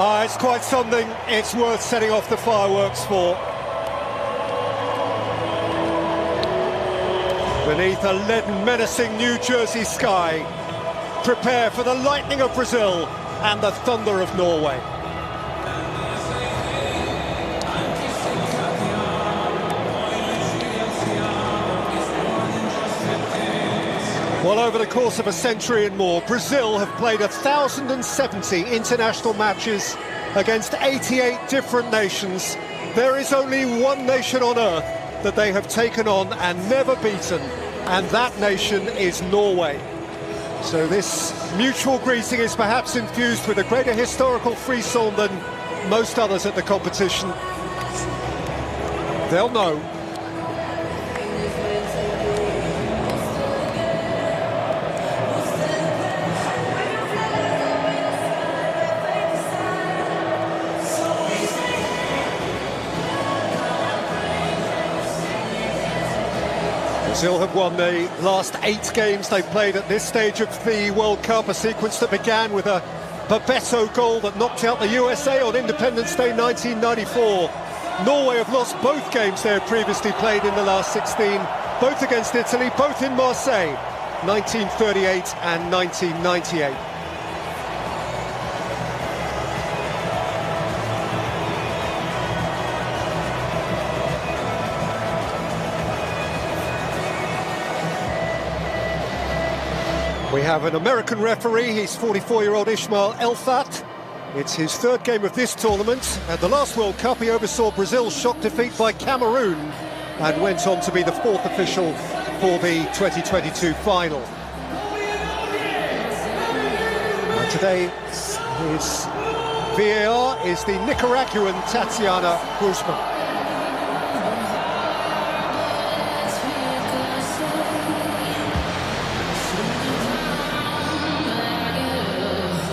It's quite something. It's worth setting off the fireworks for. Beneath a leaden, menacing New Jersey sky, prepare for the lightning of Brazil and the thunder of Norway. Well, over the course of a century and more, Brazil have played 1,070 international matches against 88 different nations. There is only one nation on earth that they have taken on and never beaten, and that nation is Norway. So this mutual greeting is perhaps infused with a greater historical frisson than most others at the competition. They'll know. Brazil have won the last 8 games they've played at this stage of the World Cup, a sequence that began with a Bebeto goal that knocked out the USA on Independence Day 1994. Norway have lost both games they had previously played in the last 16, both against Italy, both in Marseille, 1938 and 1998. We have an American referee, he's 44-year-old Ismail Elfat. It's his 3rd game of this tournament. At the last World Cup, he oversaw Brazil's shock defeat by Cameroon and went on to be the 4th official for the 2022 final. And today, his VAR is the Nicaraguan Tatiana Guzman.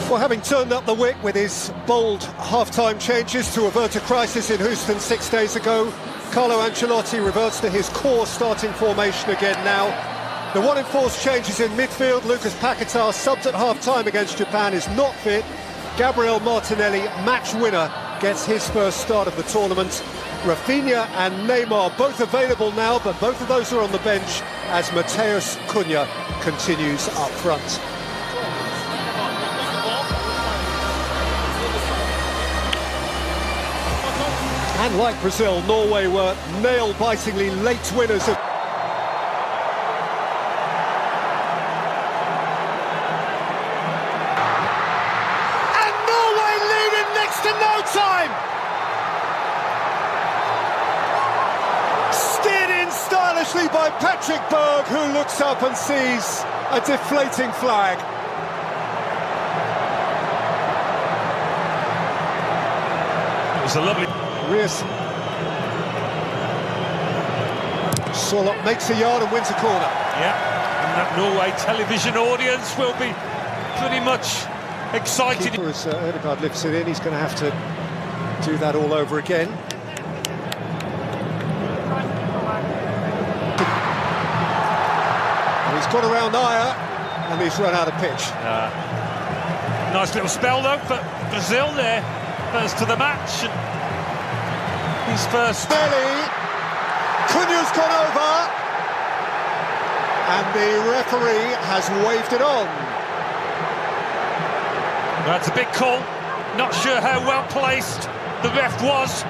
Well, having turned up the wick with his bold half-time changes to avert a crisis in Houston 6 days ago, Carlo Ancelotti reverts to his core starting formation again now. The one enforced changes in midfield. Lucas Paquetá, subbed at half-time against Japan, is not fit. Gabriel Martinelli, match winner, gets his first start of the tournament. Rafinha and Neymar both available now, but both of those are on the bench as Mateus Cunha continues up front. And like Brazil, Norway were nail-bitingly late winners of... And Norway lead in next to no time! Steered in stylishly by Patrick Berg, who looks up and sees a deflating flag. It was a lovely... Solot makes a yard and wins a corner. Yeah, and that Norway television audience will be pretty much excited. Keeper, as Ødegaard lifts it in, he's going to have to do that all over again. And he's got around Ayer, and he's run out of pitch. Nice little spell though for Brazil there, first to the match. He's first. Belly, Cunha's gone over, and the referee has waved it on. That's a big call. Not sure how well placed the ref was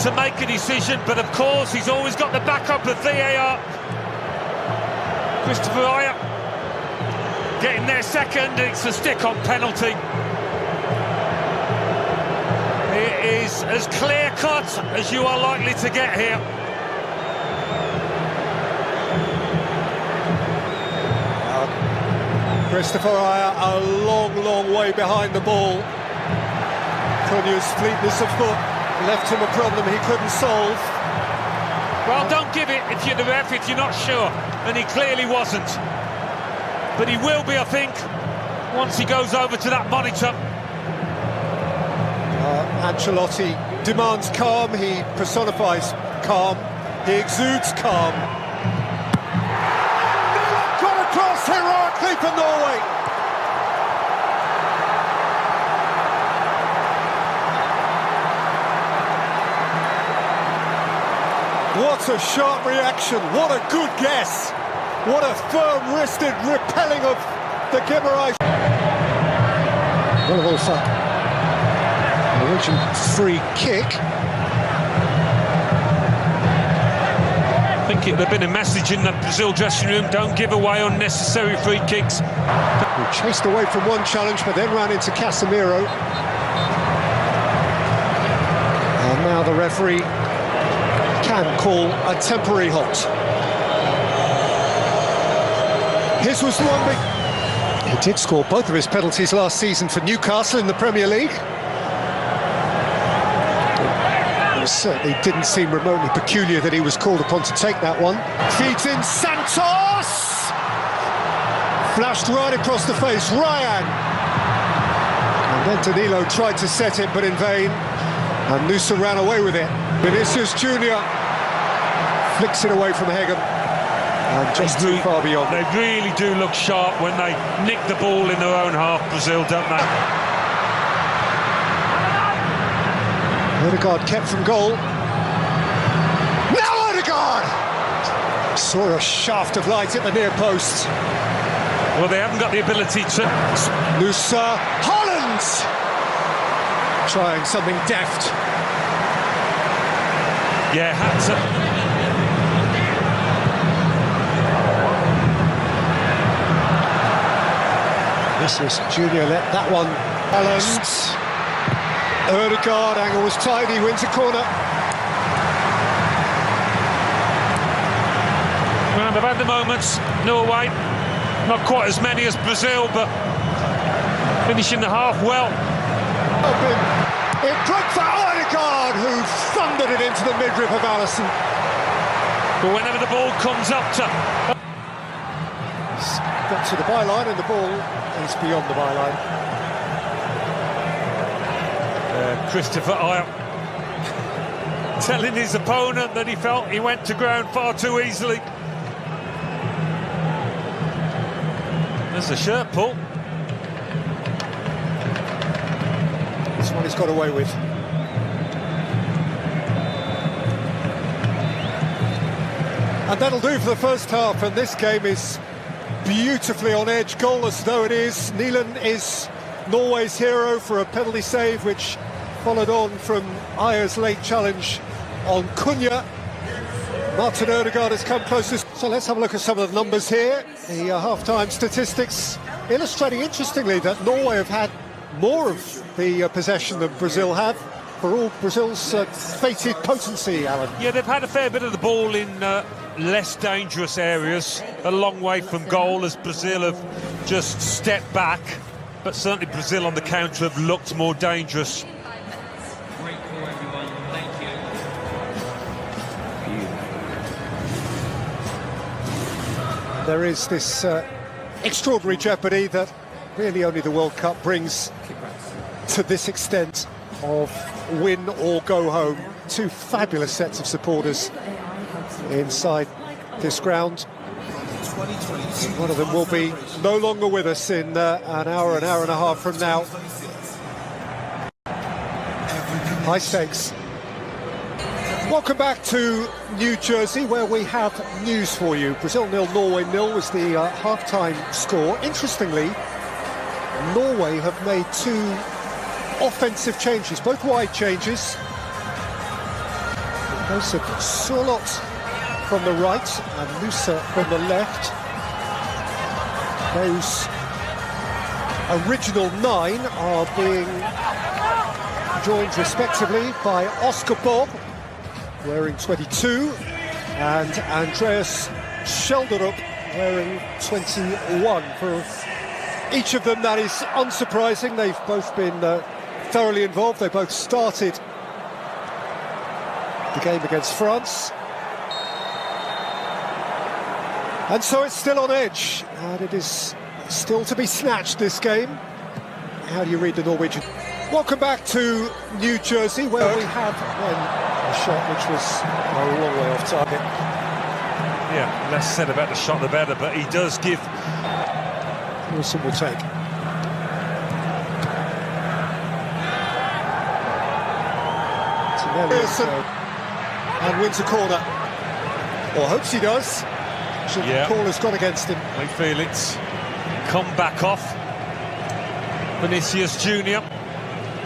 to make a decision, but of course he's always got the backup of VAR. Christopher Ayer getting their second. It's a stick-on penalty. It is as clear-cut as you are likely to get here. Christopher Ayer a long way behind the ball. Cunha's fleetness of foot left him a problem he couldn't solve. Well, don't give it if you're the ref, if you're not sure, and he clearly wasn't. But he will be, I think, once he goes over to that monitor. Ancelotti demands calm, he personifies calm, he exudes calm. Got across heroically for Norway. What a sharp reaction, what a good guess. What a firm-wristed repelling of the Guimarães. Wolf Norwegian free kick. I think it would have been a message in the Brazil dressing room: don't give away unnecessary free kicks. He chased away from one challenge, but then ran into Casemiro. And now the referee can call a temporary halt. His was the one. He did score both of his penalties last season for Newcastle in the Premier League. It certainly didn't seem remotely peculiar that he was called upon to take that one. Feeds in Santos! Flashed right across the face, Ryan! And then Danilo tried to set it, but in vain. And Nusa ran away with it. Vinicius Junior flicks it away from Hegem. And just too far beyond. They really do look sharp when they nick the ball in their own half, Brazil, don't they? Odegaard kept from goal. Now Odegaard! Saw a shaft of light at the near post. Well, they haven't got the ability to... Nusa, Holland! Trying something deft. Yeah, had to... Vinicius Junior let that one balance. Odegaard, angle was tidy, wins a corner. Well, they've had the moments, Norway. Not quite as many as Brazil, but finishing the half well. It broke for Odegaard, who thundered it into the midriff of Alisson. But whenever the ball comes up to... He's got to the byline, and the ball is beyond the byline. Christopher Ayer telling his opponent that he felt he went to ground far too easily. There's the shirt pull. This one he's got away with. And that'll do for the first half, and this game is beautifully on edge, goalless though it is. Nilan is Norway's hero for a penalty save, which followed on from Ayer's late challenge on Cunha. Martin Odegaard has come closest. So let's have a look at some of the numbers here. The half-time statistics illustrating, interestingly, that Norway have had more of the possession than Brazil have, for all Brazil's fated potency, Alan. Yeah, they've had a fair bit of the ball in less dangerous areas, a long way from goal, as Brazil have just stepped back. But certainly Brazil on the counter have looked more dangerous. There is this extraordinary jeopardy that really only the World Cup brings to this extent of win or go home. Two fabulous sets of supporters inside this ground. One of them will be no longer with us in an hour and a half from now. High stakes. Welcome back to New Jersey, where we have news for you. Brazil 0, Norway 0 was the half-time score. Interestingly, Norway have made two offensive changes, both wide changes. Those of Surlot from the right and Nusa from the left. Those original 9 are being joined respectively by Oscar Bob, wearing 22, and Andreas Schelderup, wearing 21. For each of them, that is unsurprising. They've both been thoroughly involved. They both started the game against France. And so it's still on edge, and it is still to be snatched, this game. How do you read the Norwegian? Welcome back to New Jersey, where we have a shot which was a long way off target. Yeah, less said about the shot the better, but he does give... Wilson will take. Wilson, and wins a corner. Or hopes he does. Yeah. The call has gone against him. I feel it's come back off. Vinicius Junior.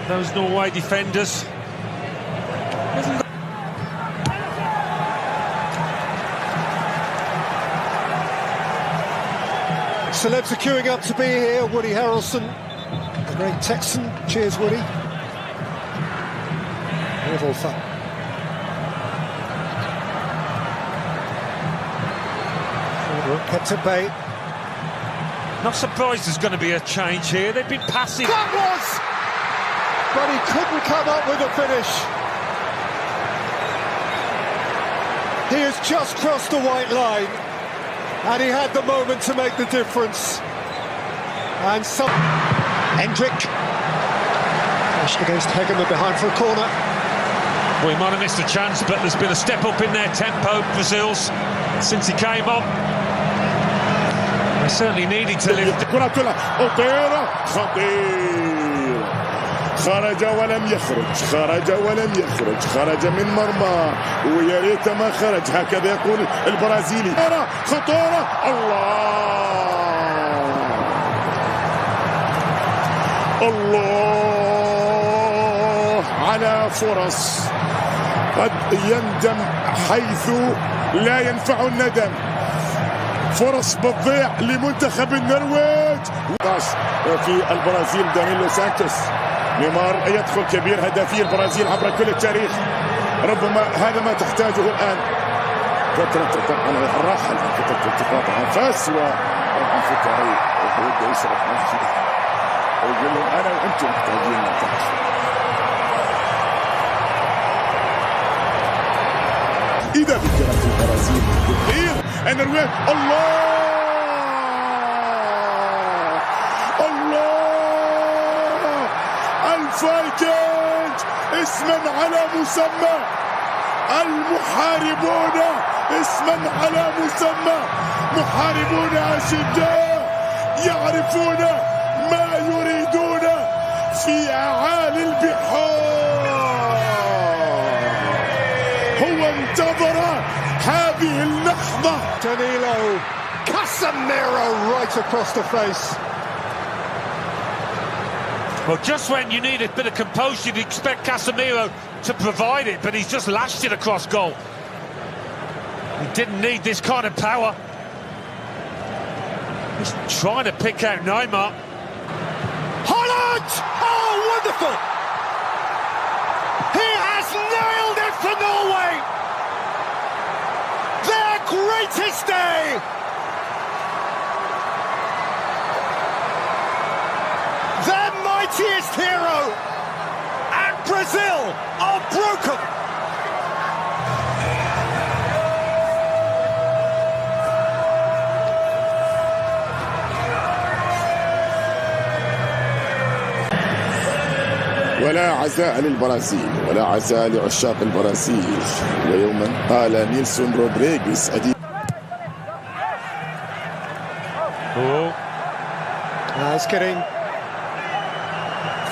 Those Norway defenders. Celebs are queuing up to be here. Woody Harrelson, the great Texan. Cheers, Woody. All fun. Kept at bay. Not surprised there's going to be a change here. They've been passive. That was! But he couldn't come up with a finish. He has just crossed the white line, and he had the moment to make the difference. And some... Hendrick. Pushed against Hegeman behind for a corner. Well, he might have missed a chance, but there's been a step up in their tempo, Brazil's, since he came on. They certainly needed to lift. خطيرة خطير خرج ولم يخرج خرج من مرمى ويا ريت ما خرج هكذا يقول البرازيلي خطورة الله على فرص قد يندم حيث لا ينفع الندم فرص بتضيع لمنتخب النرويج في البرازيل دانيلو سانتوس نيمار يدخل كبير هدافي البرازيل عبر كل التاريخ ربما هذا ما تحتاجه الآن فترة طبعا الراحل فترة التقاط أنفاس وطبعا فترة يبدأ يشرح نفسه ويقول لهم أنا وأنتم محتاجين نتائج إذا بكرة البرازيل كثير النرويج الله الفايكنج اسما على مسمى المحاربون اسما على مسمى محاربون أشداء يعرفون ما يريدون في أعالي البحار هو انتظر هذه اللحظة Danilo, Casemiro right across the face. Well, just when you need a bit of composure, you'd expect Casemiro to provide it, but he's just lashed it across goal. He didn't need this kind of power. He's trying to pick out Neymar. Holland! Oh, wonderful! He has nailed it for Norway! Their greatest day! Their mightiest hero! And Brazil are broken! ولا عزاء للبرازيل ولا عزاء لعشاق البرازيل ويوما قال نيلسون رودريغيز It's getting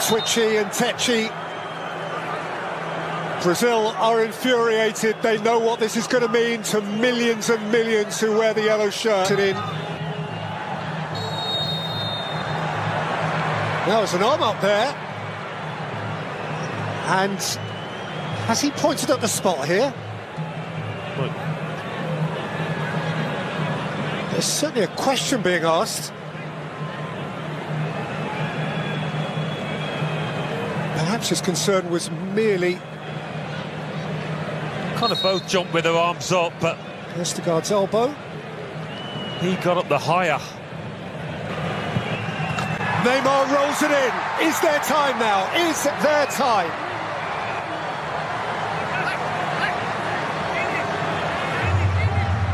twitchy and tetchy. Brazil are infuriated. They know what this is going to mean to millions and millions who wear the yellow shirt. Now there's an arm up there. And has he pointed at the spot here? Look. There's certainly a question being asked. Perhaps his concern was merely... Kind of both jumped with their arms up, but... Vestergaard's elbow. He got up the higher. Neymar rolls it in. Is there time now? Is there time?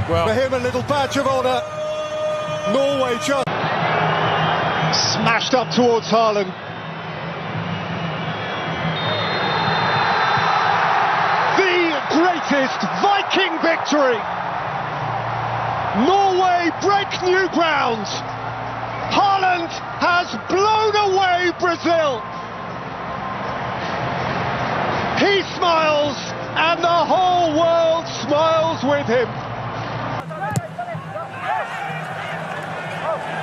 Well, for him, a little badge of honour. Norway just smashed up towards Haaland. The greatest Viking victory. Norway break new ground. Haaland has blown away Brazil. He smiles, and the whole world smiles with him.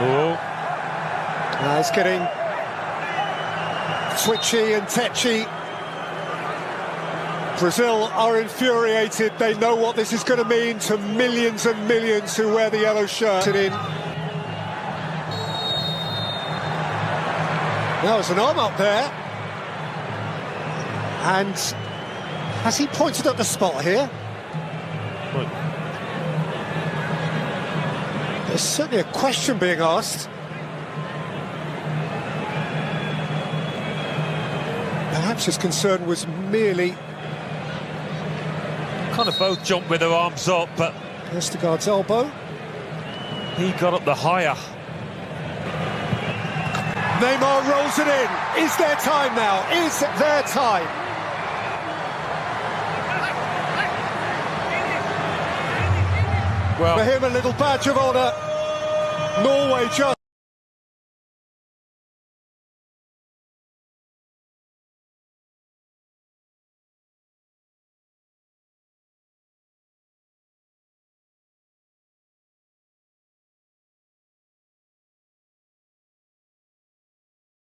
Oh. It's getting twitchy and tetchy. Brazil are infuriated. They know what this is going to mean to millions and millions who wear the yellow shirt. Now there's an arm up there. And has he pointed at the spot here? Right. There's certainly a question being asked. Perhaps his concern was merely... Kind of both jumped with their arms up, but Vestergaard's elbow. he got up the higher. Neymar rolls it in. Is there time now? Is there time? Well, For him, a little badge of honour. Norway just...